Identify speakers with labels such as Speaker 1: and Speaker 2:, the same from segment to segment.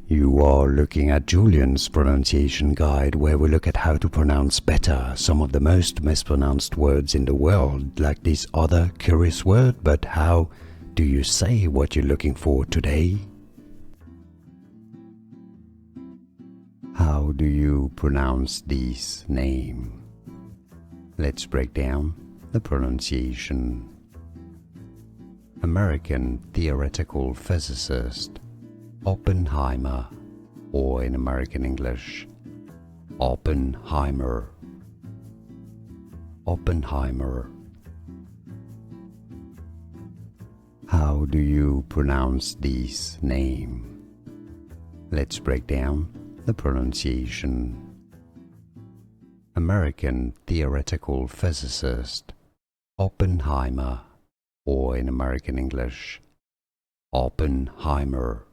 Speaker 1: You are looking at Julian's pronunciation guide, where we look at how to pronounce better some of the most mispronounced words in the world, like this other curious word. But how do you say what you're looking for today? How do you pronounce this name? Let's break down the pronunciation. American theoretical physicist Oppenheimer, or in American English, Oppenheimer. Oppenheimer. How do you pronounce this name? Let's break down the pronunciation. American theoretical physicist Oppenheimer, or in American English, Oppenheimer.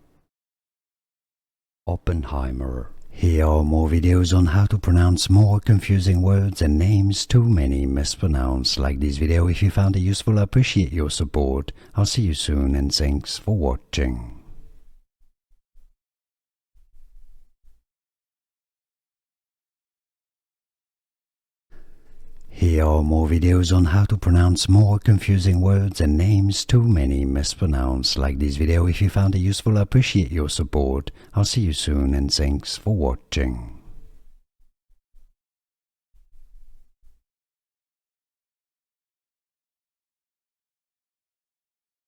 Speaker 1: Oppenheimer. Here are more videos on how to pronounce more confusing words and names too many mispronounced. Like this video if you found it useful. I appreciate your support. I'll see you soon and thanks for watching. Here are more videos on how to pronounce more confusing words and names too many mispronounced. Like this video if you found it useful. I appreciate your support. I'll see you soon and thanks for watching.